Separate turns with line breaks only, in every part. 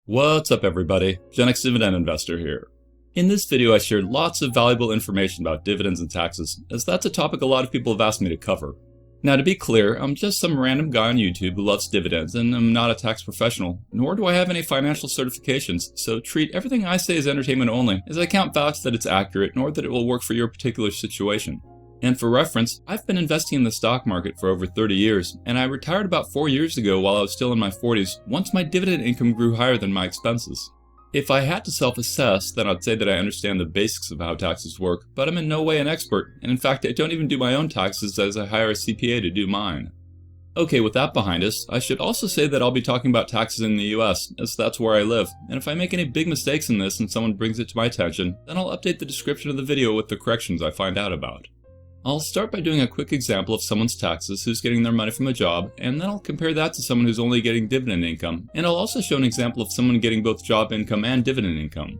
What's up everybody, Gen X Dividend Investor here. In this video I shared lots of valuable information about dividends and taxes, as that's a topic a lot of people have asked me to cover. Now to be clear, I'm just some random guy on YouTube who loves dividends and I'm not a tax professional, nor do I have any financial certifications, so treat everything I say as entertainment only, as I can't vouch that it's accurate nor that it will work for your particular situation. And for reference, I've been investing in the stock market for over 30 years, and I retired about 4 years ago while I was still in my 40s, once my dividend income grew higher than my expenses. If I had to self-assess, then I'd say that I understand the basics of how taxes work, but I'm in no way an expert, and in fact I don't even do my own taxes as I hire a CPA to do mine. Okay, with that behind us, I should also say that I'll be talking about taxes in the US, as that's where I live, and if I make any big mistakes in this and someone brings it to my attention, then I'll update the description of the video with the corrections I find out about. I'll start by doing a quick example of someone's taxes who's getting their money from a job, and then I'll compare that to someone who's only getting dividend income, and I'll also show an example of someone getting both job income and dividend income.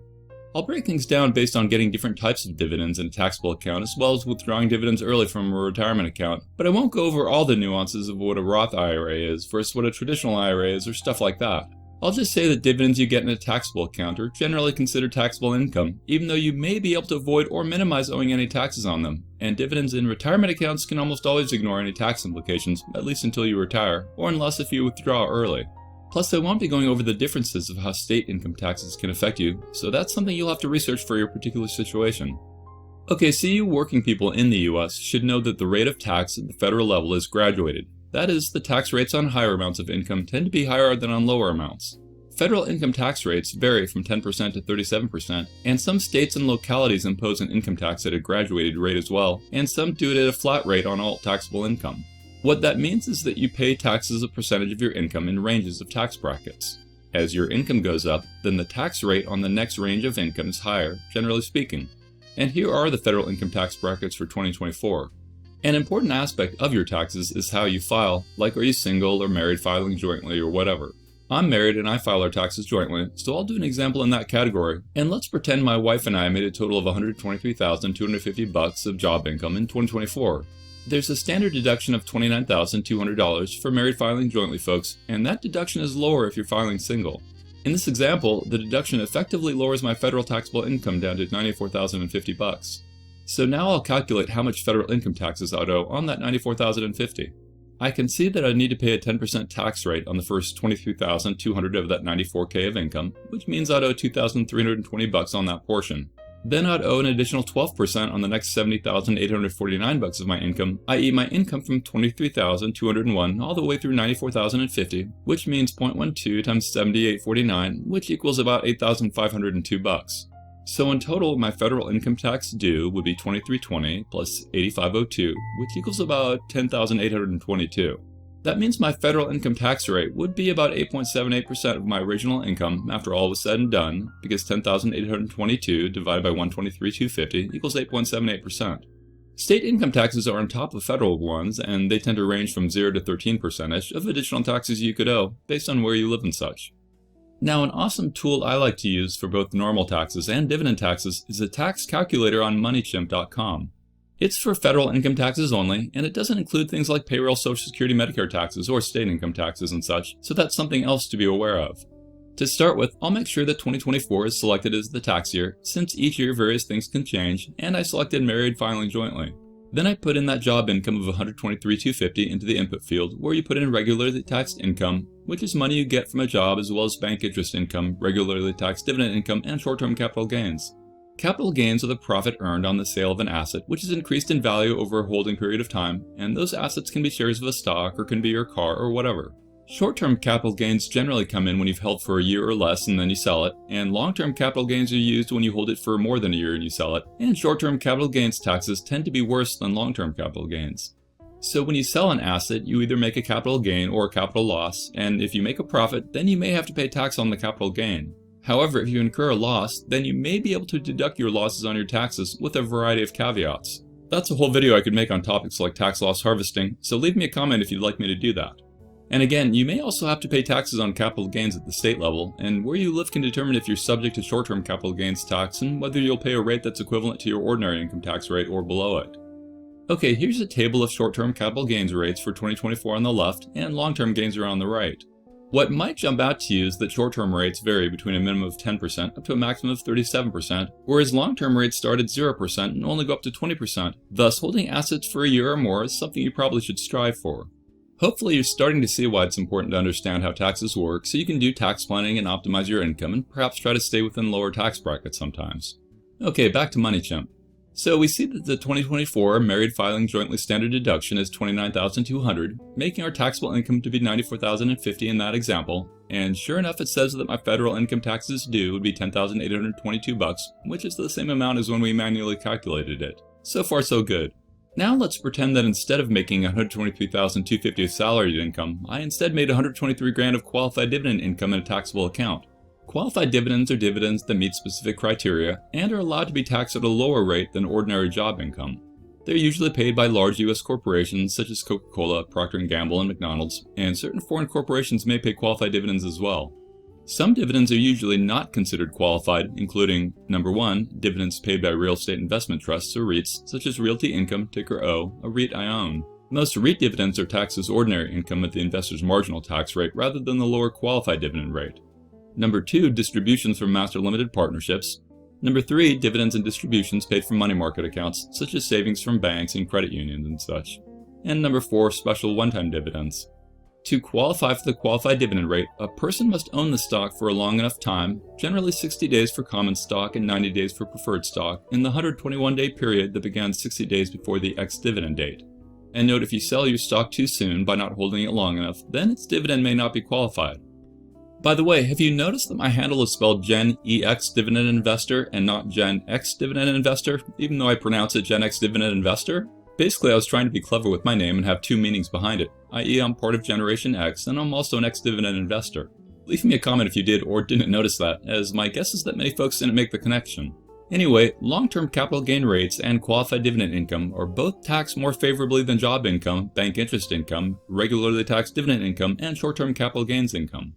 I'll break things down based on getting different types of dividends in a taxable account as well as withdrawing dividends early from a retirement account, but I won't go over all the nuances of what a Roth IRA is versus what a traditional IRA is or stuff like that. I'll just say that dividends you get in a taxable account are generally considered taxable income, even though you may be able to avoid or minimize owing any taxes on them, and dividends in retirement accounts can almost always ignore any tax implications, at least until you retire, or unless if you withdraw early. Plus, I won't be going over the differences of how state income taxes can affect you, so that's something you'll have to research for your particular situation. Okay, so you working people in the US should know that the rate of tax at the federal level is graduated. That is, the tax rates on higher amounts of income tend to be higher than on lower amounts. Federal income tax rates vary from 10% to 37%, and some states and localities impose an income tax at a graduated rate as well, and some do it at a flat rate on all taxable income. What that means is that you pay taxes as a percentage of your income in ranges of tax brackets. As your income goes up, then the tax rate on the next range of income is higher, generally speaking. And here are the federal income tax brackets for 2024. An important aspect of your taxes is how you file, like are you single or married filing jointly or whatever. I'm married and I file our taxes jointly, so I'll do an example in that category. And let's pretend my wife and I made a total of $123,250 of job income in 2024. There's a standard deduction of $29,200 for married filing jointly folks, and that deduction is lower if you're filing single. In this example, the deduction effectively lowers my federal taxable income down to $94,050. So now I'll calculate how much federal income taxes I'd owe on that $94,050. I can see that I need to pay a 10% tax rate on the first $23,200 of that $94K of income, which means I'd owe $2,320 on that portion. Then I'd owe an additional 12% on the next $70,849 of my income, i.e. my income from $23,201 all the way through $94,050, which means 0.12 times $78.49, which equals about $8,502. So in total, my federal income tax due would be $2,320 plus $8,502, which equals about $10,822. That means my federal income tax rate would be about 8.78% of my original income after all was said and done, because $10,822 divided by $123,250 equals 8.78%. State income taxes are on top of federal ones, and they tend to range from 0 to 13% of additional taxes you could owe, based on where you live and such. Now, an awesome tool I like to use for both normal taxes and dividend taxes is a tax calculator on Moneychimp.com. It's for federal income taxes only, and it doesn't include things like payroll, Social Security, Medicare taxes, or state income taxes and such, so that's something else to be aware of. To start with, I'll make sure that 2024 is selected as the tax year, since each year various things can change, and I selected married filing jointly. Then I put in that job income of $123,250 into the input field, where you put in regularly taxed income, which is money you get from a job, as well as bank interest income, regularly taxed dividend income, and short-term capital gains. Capital gains are the profit earned on the sale of an asset, which is increased in value over a holding period of time, and those assets can be shares of a stock or can be your car or whatever. Short-term capital gains generally come in when you've held for a year or less and then you sell it, and long-term capital gains are used when you hold it for more than a year and you sell it, and short-term capital gains taxes tend to be worse than long-term capital gains. So when you sell an asset, you either make a capital gain or a capital loss, and if you make a profit, then you may have to pay tax on the capital gain. However, if you incur a loss, then you may be able to deduct your losses on your taxes with a variety of caveats. That's a whole video I could make on topics like tax loss harvesting, so leave me a comment if you'd like me to do that. And again, you may also have to pay taxes on capital gains at the state level, and where you live can determine if you're subject to short-term capital gains tax and whether you'll pay a rate that's equivalent to your ordinary income tax rate or below it. Okay, here's a table of short-term capital gains rates for 2024 on the left and long-term gains are on the right. What might jump out to you is that short-term rates vary between a minimum of 10% up to a maximum of 37%, whereas long-term rates start at 0% and only go up to 20%. Thus, holding assets for a year or more is something you probably should strive for. Hopefully, you're starting to see why it's important to understand how taxes work so you can do tax planning and optimize your income and perhaps try to stay within lower tax brackets sometimes. Okay, back to Moneychimp. So we see that the 2024 married filing jointly standard deduction is $29,200, making our taxable income to be $94,050 in that example. And sure enough, it says that my federal income taxes due would be $10,822, which is the same amount as when we manually calculated it. So far, so good. Now let's pretend that instead of making $123,250 of salaried income, I instead made $123,000 of qualified dividend income in a taxable account. Qualified dividends are dividends that meet specific criteria and are allowed to be taxed at a lower rate than ordinary job income. They're usually paid by large U.S. corporations such as Coca-Cola, Procter & Gamble, and McDonald's, and certain foreign corporations may pay qualified dividends as well. Some dividends are usually not considered qualified, including, number 1, dividends paid by real estate investment trusts or REITs, such as Realty Income, ticker O, a REIT I own. Most REIT dividends are taxed as ordinary income at the investor's marginal tax rate rather than the lower qualified dividend rate. Number 2, distributions from master limited partnerships. Number 3, dividends and distributions paid from money market accounts, such as savings from banks and credit unions and such. And number 4, special one-time dividends. To qualify for the qualified dividend rate, a person must own the stock for a long enough time, generally 60 days for common stock and 90 days for preferred stock, in the 121-day period that began 60 days before the ex-dividend date. And note, if you sell your stock too soon by not holding it long enough, then its dividend may not be qualified. By the way, have you noticed that my handle is spelled Gen EX Dividend Investor and not Gen X Dividend Investor, even though I pronounce it Gen X Dividend Investor? Basically, I was trying to be clever with my name and have two meanings behind it, i.e. I'm part of Generation X and I'm also an ex-dividend investor. Leave me a comment if you did or didn't notice that, as my guess is that many folks didn't make the connection. Anyway, long-term capital gain rates and qualified dividend income are both taxed more favorably than job income, bank interest income, regularly taxed dividend income, and short-term capital gains income.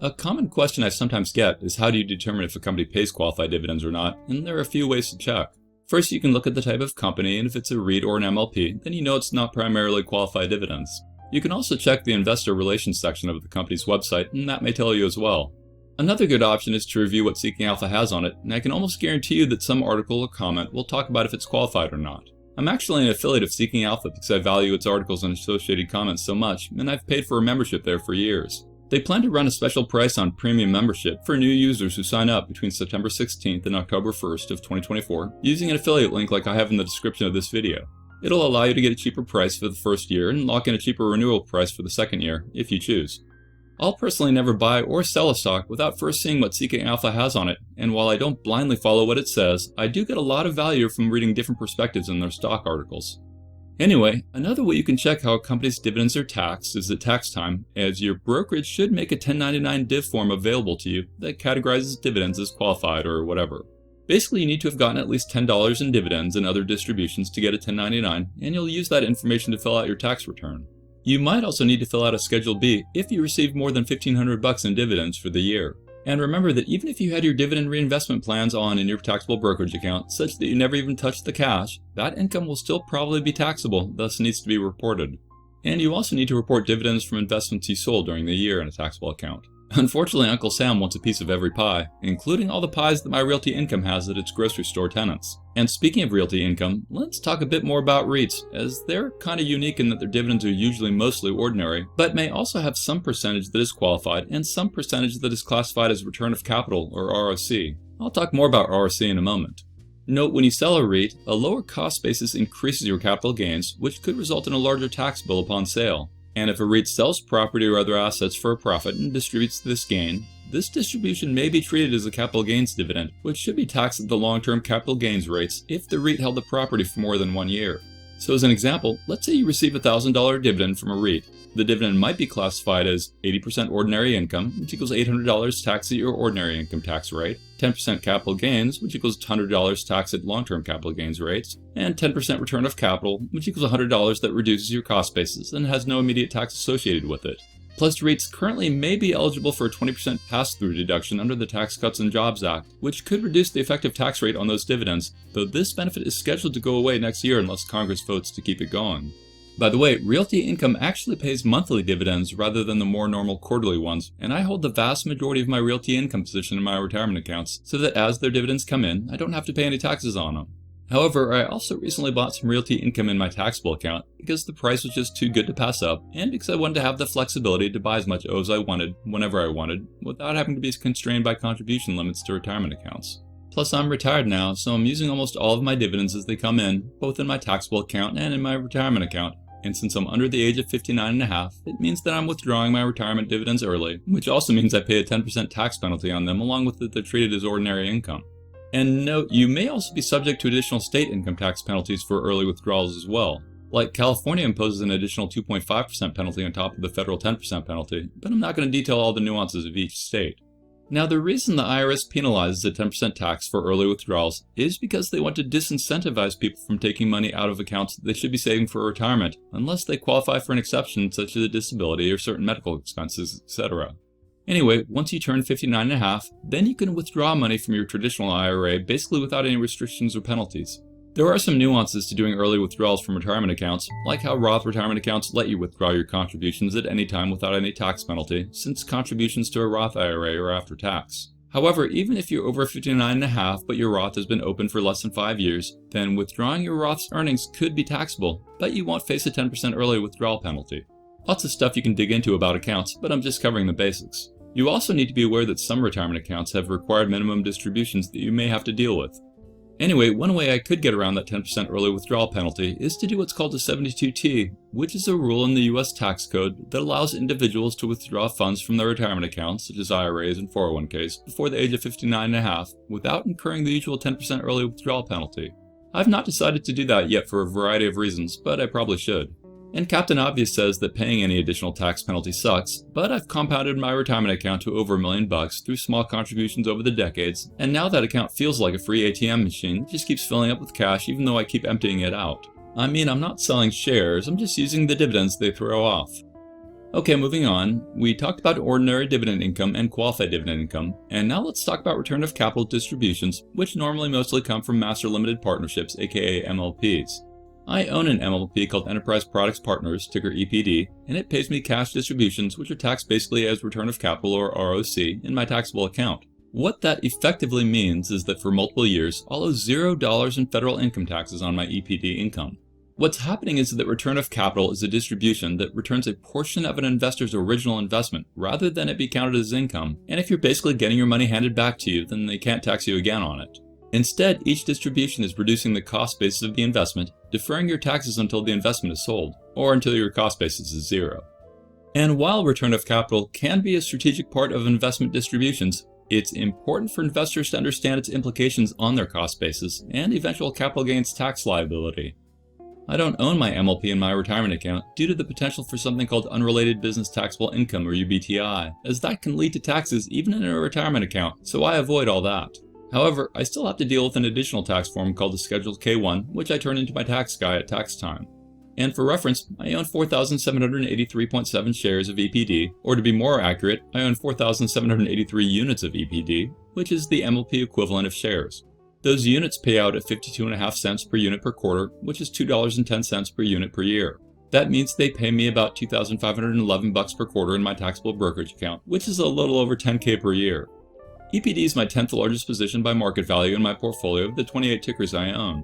A common question I sometimes get is how do you determine if a company pays qualified dividends or not, and there are a few ways to check. First, you can look at the type of company, and if it's a REIT or an MLP, then you know it's not primarily qualified dividends. You can also check the investor relations section of the company's website, and that may tell you as well. Another good option is to review what Seeking Alpha has on it, and I can almost guarantee you that some article or comment will talk about if it's qualified or not. I'm actually an affiliate of Seeking Alpha because I value its articles and associated comments so much, and I've paid for a membership there for years. They plan to run a special price on premium membership for new users who sign up between September 16th and October 1st of 2024 using an affiliate link like I have in the description of this video. It'll allow you to get a cheaper price for the first year and lock in a cheaper renewal price for the second year, if you choose. I'll personally never buy or sell a stock without first seeing what Seeking Alpha has on it, and while I don't blindly follow what it says, I do get a lot of value from reading different perspectives in their stock articles. Anyway, another way you can check how a company's dividends are taxed is at tax time, as your brokerage should make a 1099 div form available to you that categorizes dividends as qualified or whatever. Basically, you need to have gotten at least $10 in dividends and other distributions to get a 1099, and you'll use that information to fill out your tax return. You might also need to fill out a Schedule B if you received more than $1,500 in dividends for the year. And remember that even if you had your dividend reinvestment plans on in your taxable brokerage account such that you never even touched the cash, that income will still probably be taxable, thus needs to be reported. And you also need to report dividends from investments you sold during the year in a taxable account. Unfortunately, Uncle Sam wants a piece of every pie, including all the pies that my Realty Income has at its grocery store tenants. And speaking of Realty Income, let's talk a bit more about REITs, as they're kind of unique in that their dividends are usually mostly ordinary, but may also have some percentage that is qualified and some percentage that is classified as return of capital, or ROC. I'll talk more about ROC in a moment. Note, when you sell a REIT, a lower cost basis increases your capital gains, which could result in a larger tax bill upon sale. And if a REIT sells property or other assets for a profit and distributes this gain, this distribution may be treated as a capital gains dividend, which should be taxed at the long-term capital gains rates if the REIT held the property for more than 1 year. So as an example, let's say you receive a $1,000 dividend from a REIT. The dividend might be classified as 80% ordinary income, which equals $800 taxed at your ordinary income tax rate, 10% capital gains, which equals $100 taxed at long-term capital gains rates, and 10% return of capital, which equals $100 that reduces your cost basis and has no immediate tax associated with it. Plus, REITs currently may be eligible for a 20% pass-through deduction under the Tax Cuts and Jobs Act, which could reduce the effective tax rate on those dividends, though this benefit is scheduled to go away next year unless Congress votes to keep it going. By the way, Realty Income actually pays monthly dividends rather than the more normal quarterly ones, and I hold the vast majority of my Realty Income position in my retirement accounts, so that as their dividends come in, I don't have to pay any taxes on them. However, I also recently bought some Realty Income in my taxable account because the price was just too good to pass up, and because I wanted to have the flexibility to buy as much O as I wanted, whenever I wanted, without having to be constrained by contribution limits to retirement accounts. Plus, I'm retired now, so I'm using almost all of my dividends as they come in, both in my taxable account and in my retirement account. And since I'm under the age of 59.5, it means that I'm withdrawing my retirement dividends early, which also means I pay a 10% tax penalty on them, along with that they're treated as ordinary income. And note, you may also be subject to additional state income tax penalties for early withdrawals as well. Like California imposes an additional 2.5% penalty on top of the federal 10% penalty, but I'm not going to detail all the nuances of each state. Now, the reason the IRS penalizes a 10% tax for early withdrawals is because they want to disincentivize people from taking money out of accounts that they should be saving for retirement, unless they qualify for an exception such as a disability or certain medical expenses, etc. Anyway, once you turn 59.5, then you can withdraw money from your traditional IRA basically without any restrictions or penalties. There are some nuances to doing early withdrawals from retirement accounts, like how Roth retirement accounts let you withdraw your contributions at any time without any tax penalty, since contributions to a Roth IRA are after tax. However, even if you're over 59.5 but your Roth has been open for less than 5 years, then withdrawing your Roth's earnings could be taxable, but you won't face a 10% early withdrawal penalty. Lots of stuff you can dig into about accounts, but I'm just covering the basics. You also need to be aware that some retirement accounts have required minimum distributions that you may have to deal with. Anyway, one way I could get around that 10% early withdrawal penalty is to do what's called a 72T, which is a rule in the US tax code that allows individuals to withdraw funds from their retirement accounts, such as IRAs and 401ks, before the age of 59.5 without incurring the usual 10% early withdrawal penalty. I've not decided to do that yet for a variety of reasons, but I probably should. And Captain Obvious says that paying any additional tax penalty sucks, but I've compounded my retirement account to over $1 million through small contributions over the decades, and now that account feels like a free ATM machine. It just keeps filling up with cash even though I keep emptying it out. I mean, I'm not selling shares, I'm just using the dividends they throw off. Okay, moving on. We talked about ordinary dividend income and qualified dividend income, and now let's talk about return of capital distributions, which normally mostly come from master limited partnerships, aka MLPs. I own an MLP called Enterprise Products Partners, ticker EPD, and it pays me cash distributions which are taxed basically as return of capital or ROC in my taxable account. What that effectively means is that for multiple years, I'll owe $0 in federal income taxes on my EPD income. What's happening is that return of capital is a distribution that returns a portion of an investor's original investment rather than it be counted as income, and if you're basically getting your money handed back to you, then they can't tax you again on it. Instead, each distribution is reducing the cost basis of the investment, deferring your taxes until the investment is sold, or until your cost basis is zero. And while return of capital can be a strategic part of investment distributions, it's important for investors to understand its implications on their cost basis and eventual capital gains tax liability. I don't own my MLP in my retirement account due to the potential for something called unrelated business taxable income or UBTI, as that can lead to taxes even in a retirement account, so I avoid all that. However, I still have to deal with an additional tax form called the Schedule K-1, which I turn into my tax guy at tax time. And for reference, I own 4,783.7 shares of EPD, or to be more accurate, I own 4,783 units of EPD, which is the MLP equivalent of shares. Those units pay out at 52.5 cents per unit per quarter, which is $2.10 per unit per year. That means they pay me about $2,511 per quarter in my taxable brokerage account, which is a little over $10K per year. EPD is my 10th largest position by market value in my portfolio of the 28 tickers I own.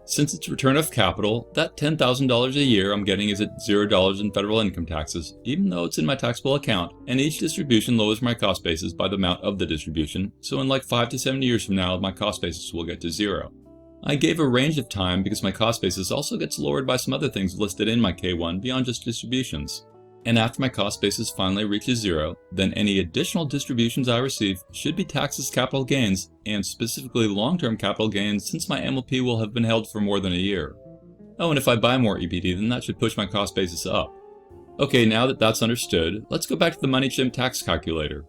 Since it's return of capital, that $10,000 a year I'm getting is at $0 in federal income taxes, even though it's in my taxable account, and each distribution lowers my cost basis by the amount of the distribution, so in like 5 to 7 years from now, my cost basis will get to zero. I gave a range of time because my cost basis also gets lowered by some other things listed in my K1 beyond just distributions. And after my cost basis finally reaches zero, then any additional distributions I receive should be taxed as capital gains, and specifically long-term capital gains since my MLP will have been held for more than a year. Oh, and if I buy more EPD, then that should push my cost basis up. Okay, now that that's understood, let's go back to the Moneychimp tax calculator.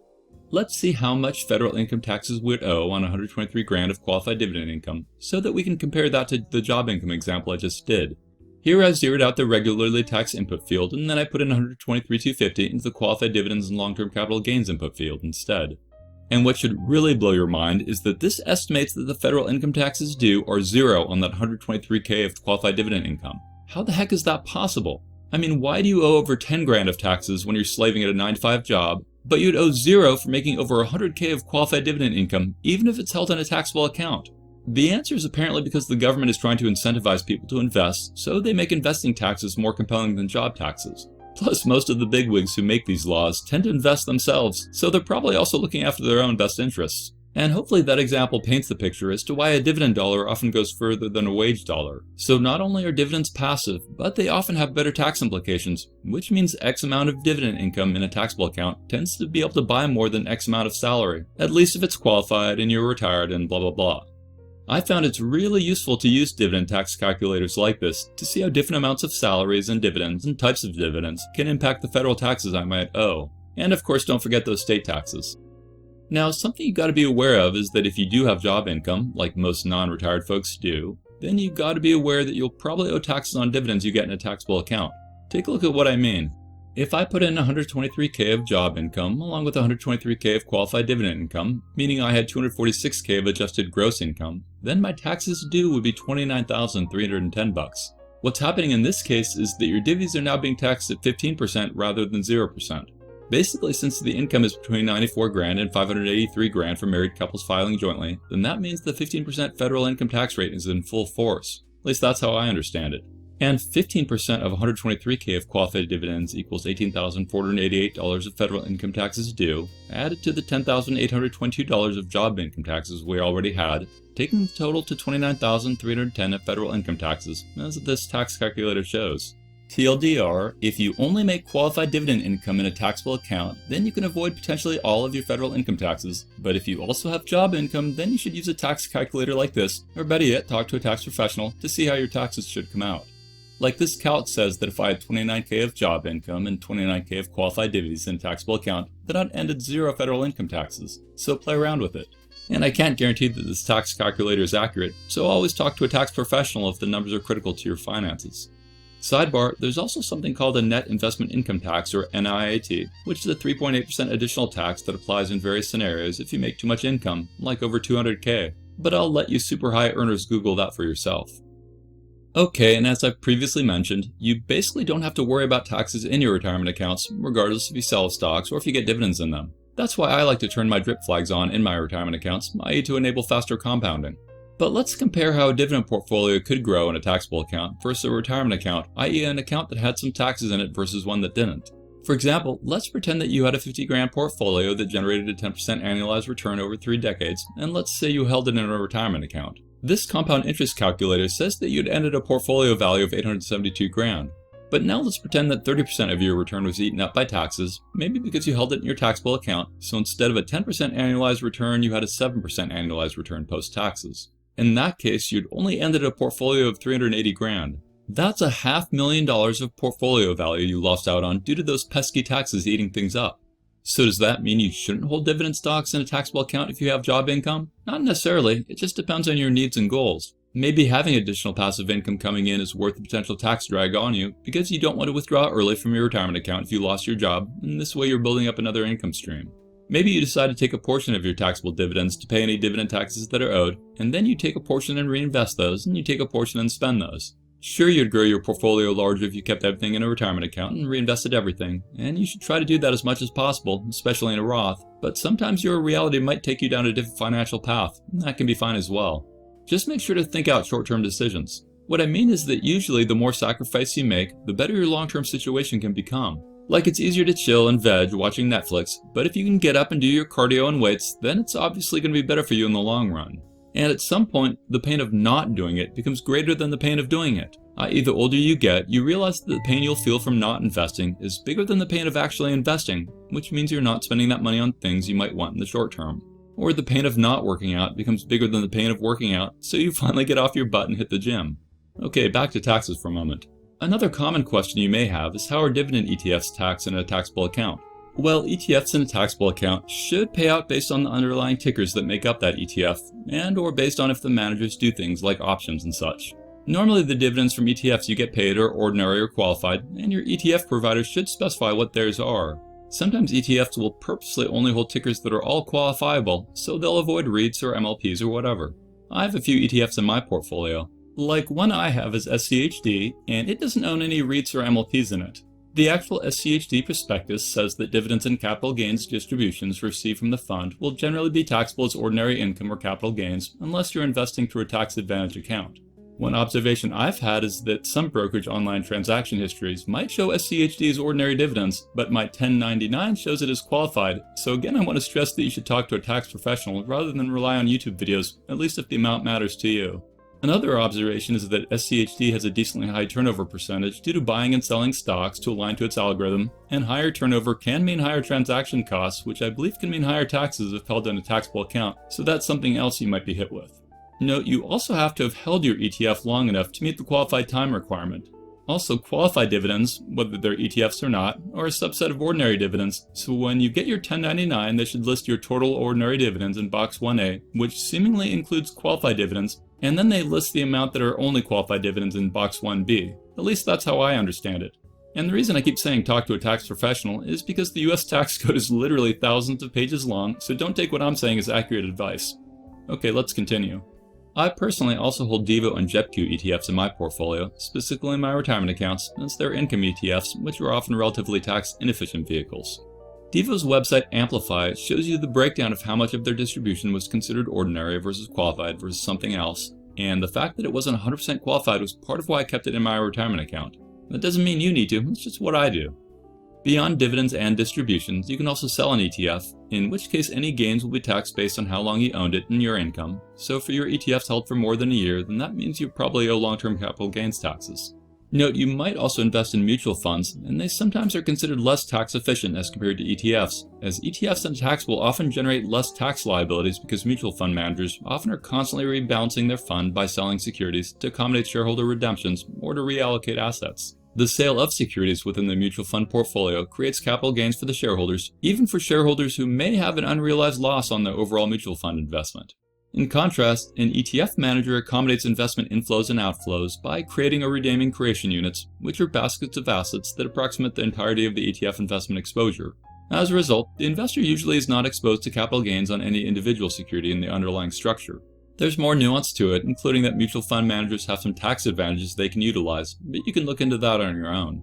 Let's see how much federal income taxes we'd owe on $123,000 of qualified dividend income, so that we can compare that to the job income example I just did. Here I zeroed out the regularly taxed input field, and then I put in $123,250 into the qualified dividends and long-term capital gains input field instead. And what should really blow your mind is that this estimates that the federal income taxes due are zero on that $123K of qualified dividend income. How the heck is that possible? I mean, why do you owe over 10 grand of taxes when you're slaving at a 9-to-5 job, but you'd owe zero for making over 100K of qualified dividend income, even if it's held in a taxable account? The answer is apparently because the government is trying to incentivize people to invest, so they make investing taxes more compelling than job taxes. Plus, most of the bigwigs who make these laws tend to invest themselves, so they're probably also looking after their own best interests. And hopefully that example paints the picture as to why a dividend dollar often goes further than a wage dollar. So not only are dividends passive, but they often have better tax implications, which means X amount of dividend income in a taxable account tends to be able to buy more than X amount of salary, at least if it's qualified and you're retired and blah blah blah. I found it's really useful to use dividend tax calculators like this to see how different amounts of salaries and dividends and types of dividends can impact the federal taxes I might owe. And of course, don't forget those state taxes. Now, something you gotta be aware of is that if you do have job income, like most non-retired folks do, then you gotta be aware that you'll probably owe taxes on dividends you get in a taxable account. Take a look at what I mean. If I put in 123K of job income along with 123K of qualified dividend income, meaning I had 246K of adjusted gross income, then my taxes due would be $29,310. What's happening in this case is that your divvies are now being taxed at 15% rather than 0%. Basically, since the income is between 94 grand and 583 grand for married couples filing jointly, then that means the 15% federal income tax rate is in full force. At least that's how I understand it. And 15% of 123K of qualified dividends equals $18,488 of federal income taxes due, added to the $10,822 of job income taxes we already had, taking the total to $29,310 of federal income taxes, as this tax calculator shows. TLDR, if you only make qualified dividend income in a taxable account, then you can avoid potentially all of your federal income taxes. But if you also have job income, then you should use a tax calculator like this, or better yet, talk to a tax professional to see how your taxes should come out. Like this calc says that if I had 29K of job income and 29K of qualified divvies in a taxable account, then I'd end at zero federal income taxes. So play around with it. And I can't guarantee that this tax calculator is accurate, so always talk to a tax professional if the numbers are critical to your finances. Sidebar, there's also something called a net investment income tax, or NIIT, which is a 3.8% additional tax that applies in various scenarios if you make too much income, like over 200K. But I'll let you super high earners Google that for yourself. Okay, and as I've previously mentioned, you basically don't have to worry about taxes in your retirement accounts, regardless if you sell stocks or if you get dividends in them. That's why I like to turn my drip flags on in my retirement accounts, i.e. to enable faster compounding. But let's compare how a dividend portfolio could grow in a taxable account versus a retirement account, i.e. an account that had some taxes in it versus one that didn't. For example, let's pretend that you had a 50 grand portfolio that generated a 10% annualized return over 3 decades, and let's say you held it in a retirement account. This compound interest calculator says that you'd end at a portfolio value of 872 grand. But now let's pretend that 30% of your return was eaten up by taxes, maybe because you held it in your taxable account, so instead of a 10% annualized return, you had a 7% annualized return post-taxes. In that case, you'd only end at a portfolio of 380 grand. That's $500,000 of portfolio value you lost out on due to those pesky taxes eating things up. So does that mean you shouldn't hold dividend stocks in a taxable account if you have job income? Not necessarily, it just depends on your needs and goals. Maybe having additional passive income coming in is worth the potential tax drag on you because you don't want to withdraw early from your retirement account if you lost your job, and this way you're building up another income stream. Maybe you decide to take a portion of your taxable dividends to pay any dividend taxes that are owed, and then you take a portion and reinvest those, and you take a portion and spend those. Sure, you'd grow your portfolio larger if you kept everything in a retirement account and reinvested everything, and you should try to do that as much as possible, especially in a Roth, but sometimes your reality might take you down a different financial path, and that can be fine as well. Just make sure to think out short-term decisions. What I mean is that usually the more sacrifice you make, the better your long-term situation can become. Like it's easier to chill and veg watching Netflix, but if you can get up and do your cardio and weights, then it's obviously going to be better for you in the long run. And at some point, the pain of not doing it becomes greater than the pain of doing it. I.e., the older you get, you realize that the pain you'll feel from not investing is bigger than the pain of actually investing, which means you're not spending that money on things you might want in the short term. Or the pain of not working out becomes bigger than the pain of working out, so you finally get off your butt and hit the gym. Okay, back to taxes for a moment. Another common question you may have is how are dividend ETFs taxed in a taxable account? Well, ETFs in a taxable account should pay out based on the underlying tickers that make up that ETF, and or based on if the managers do things like options and such. Normally the dividends from ETFs you get paid are ordinary or qualified, and your ETF provider should specify what theirs are. Sometimes ETFs will purposely only hold tickers that are all qualifiable, so they'll avoid REITs or MLPs or whatever. I have a few ETFs in my portfolio. Like one I have is SCHD, and it doesn't own any REITs or MLPs in it. The actual SCHD prospectus says that dividends and capital gains distributions received from the fund will generally be taxable as ordinary income or capital gains unless you're investing through a tax advantage account. One observation I've had is that some brokerage online transaction histories might show SCHD as ordinary dividends, but my 1099 shows it as qualified, so again I want to stress that you should talk to a tax professional rather than rely on YouTube videos, at least if the amount matters to you. Another observation is that SCHD has a decently high turnover percentage due to buying and selling stocks to align to its algorithm, and higher turnover can mean higher transaction costs, which I believe can mean higher taxes if held in a taxable account, so that's something else you might be hit with. Note, you also have to have held your ETF long enough to meet the qualified time requirement. Also, qualified dividends, whether they're ETFs or not, are a subset of ordinary dividends, so when you get your 1099, they should list your total ordinary dividends in box 1A, which seemingly includes qualified dividends, and then they list the amount that are only qualified dividends in box 1B. At least that's how I understand it. And the reason I keep saying talk to a tax professional is because the US tax code is literally thousands of pages long, so don't take what I'm saying as accurate advice. Okay, let's continue. I personally also hold DIVO and JEPQ ETFs in my portfolio, specifically in my retirement accounts, as they're income ETFs, which are often relatively tax inefficient vehicles. DIVO's website Amplify shows you the breakdown of how much of their distribution was considered ordinary versus qualified versus something else, and the fact that it wasn't 100% qualified was part of why I kept it in my retirement account. That doesn't mean you need to, it's just what I do. Beyond dividends and distributions, you can also sell an ETF, in which case any gains will be taxed based on how long you owned it and your income. So for your ETFs held for more than a year, then that means you probably owe long-term capital gains taxes. Note, you might also invest in mutual funds, and they sometimes are considered less tax efficient as compared to ETFs, as ETFs and taxable often generate less tax liabilities because mutual fund managers often are constantly rebalancing their fund by selling securities to accommodate shareholder redemptions or to reallocate assets. The sale of securities within the mutual fund portfolio creates capital gains for the shareholders, even for shareholders who may have an unrealized loss on the overall mutual fund investment. In contrast, an ETF manager accommodates investment inflows and outflows by creating or redeeming creation units, which are baskets of assets that approximate the entirety of the ETF investment exposure. As a result, the investor usually is not exposed to capital gains on any individual security in the underlying structure. There's more nuance to it, including that mutual fund managers have some tax advantages they can utilize, but you can look into that on your own.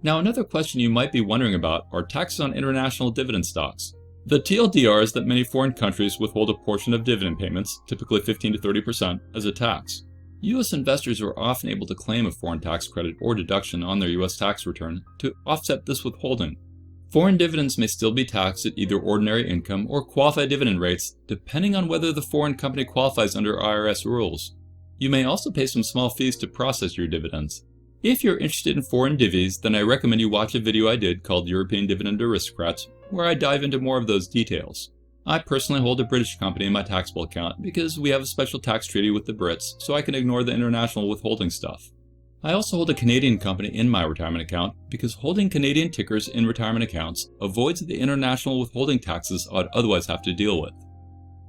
Now, another question you might be wondering about are taxes on international dividend stocks. The TLDR is that many foreign countries withhold a portion of dividend payments, typically 15 to 30%, as a tax. U.S. investors are often able to claim a foreign tax credit or deduction on their U.S. tax return to offset this withholding. Foreign dividends may still be taxed at either ordinary income or qualified dividend rates, depending on whether the foreign company qualifies under IRS rules. You may also pay some small fees to process your dividends. If you're interested in foreign divvies, then I recommend you watch a video I did called European Dividend Aristocrats, where I dive into more of those details. I personally hold a British company in my taxable account because we have a special tax treaty with the Brits, so I can ignore the international withholding stuff. I also hold a Canadian company in my retirement account because holding Canadian tickers in retirement accounts avoids the international withholding taxes I'd otherwise have to deal with.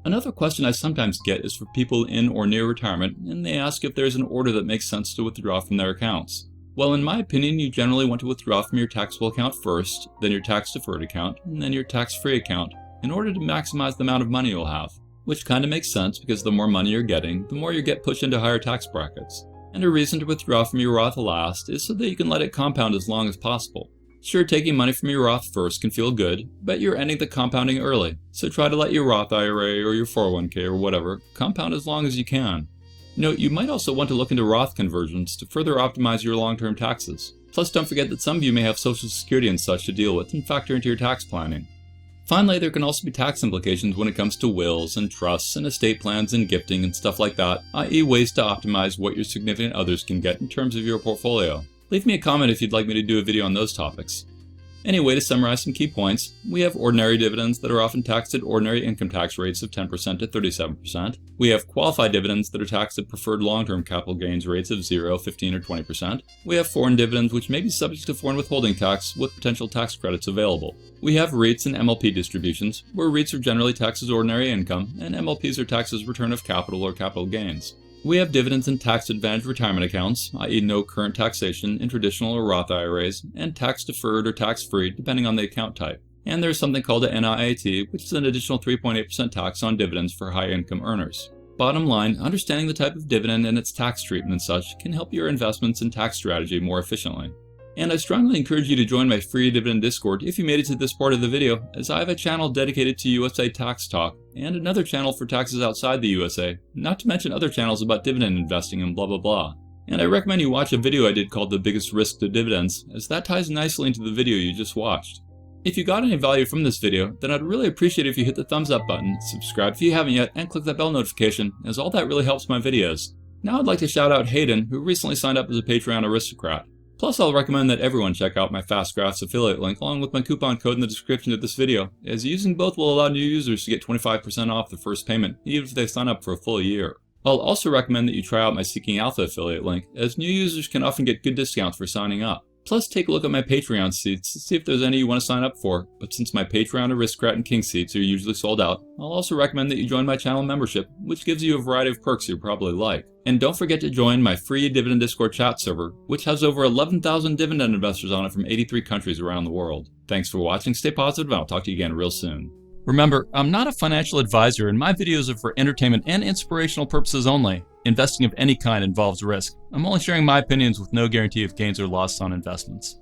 Another question I sometimes get is for people in or near retirement, and they ask if there's an order that makes sense to withdraw from their accounts. Well, in my opinion, you generally want to withdraw from your taxable account first, then your tax-deferred account, and then your tax-free account, in order to maximize the amount of money you'll have. Which kind of makes sense because the more money you're getting, the more you get pushed into higher tax brackets. And a reason to withdraw from your Roth last is so that you can let it compound as long as possible. Sure, taking money from your Roth first can feel good, but you're ending the compounding early, so try to let your Roth IRA or your 401k or whatever compound as long as you can. Note, you might also want to look into Roth conversions to further optimize your long-term taxes. Plus, don't forget that some of you may have Social Security and such to deal with and factor into your tax planning. Finally, there can also be tax implications when it comes to wills and trusts and estate plans and gifting and stuff like that, i.e. ways to optimize what your significant others can get in terms of your portfolio. Leave me a comment if you'd like me to do a video on those topics. Anyway, to summarize some key points, we have ordinary dividends that are often taxed at ordinary income tax rates of 10% to 37%. We have qualified dividends that are taxed at preferred long-term capital gains rates of 0, 15, or 20%. We have foreign dividends which may be subject to foreign withholding tax with potential tax credits available. We have REITs and MLP distributions, where REITs are generally taxed as ordinary income, and MLPs are taxed as return of capital or capital gains. We have dividends in tax-advantaged retirement accounts, i.e. no current taxation in traditional or Roth IRAs, and tax-deferred or tax-free depending on the account type. And there's something called a NIIT, which is an additional 3.8% tax on dividends for high-income earners. Bottom line, understanding the type of dividend and its tax treatment and such can help your investments and tax strategy more efficiently. And I strongly encourage you to join my free dividend Discord if you made it to this part of the video, as I have a channel dedicated to USA tax talk and another channel for taxes outside the USA, not to mention other channels about dividend investing and blah blah blah. And I recommend you watch a video I did called The Biggest Risk to Dividends, as that ties nicely into the video you just watched. If you got any value from this video, then I'd really appreciate it if you hit the thumbs up button, subscribe if you haven't yet, and click that bell notification, as all that really helps my videos. Now I'd like to shout out Hayden, who recently signed up as a Patreon aristocrat. Plus, I'll recommend that everyone check out my FASTgraphs affiliate link along with my coupon code in the description of this video, as using both will allow new users to get 25% off the first payment, even if they sign up for a full year. I'll also recommend that you try out my Seeking Alpha affiliate link, as new users can often get good discounts for signing up. Plus, take a look at my Patreon seats to see if there's any you want to sign up for, but since my Patreon Aristocrat and King seats are usually sold out, I'll also recommend that you join my channel membership, which gives you a variety of perks you'll probably like. And don't forget to join my free Dividend Discord chat server, which has over 11,000 dividend investors on it from 83 countries around the world. Thanks for watching, stay positive, and I'll talk to you again real soon. Remember, I'm not a financial advisor, and my videos are for entertainment and inspirational purposes only. Investing of any kind involves risk. I'm only sharing my opinions with no guarantee of gains or losses on investments.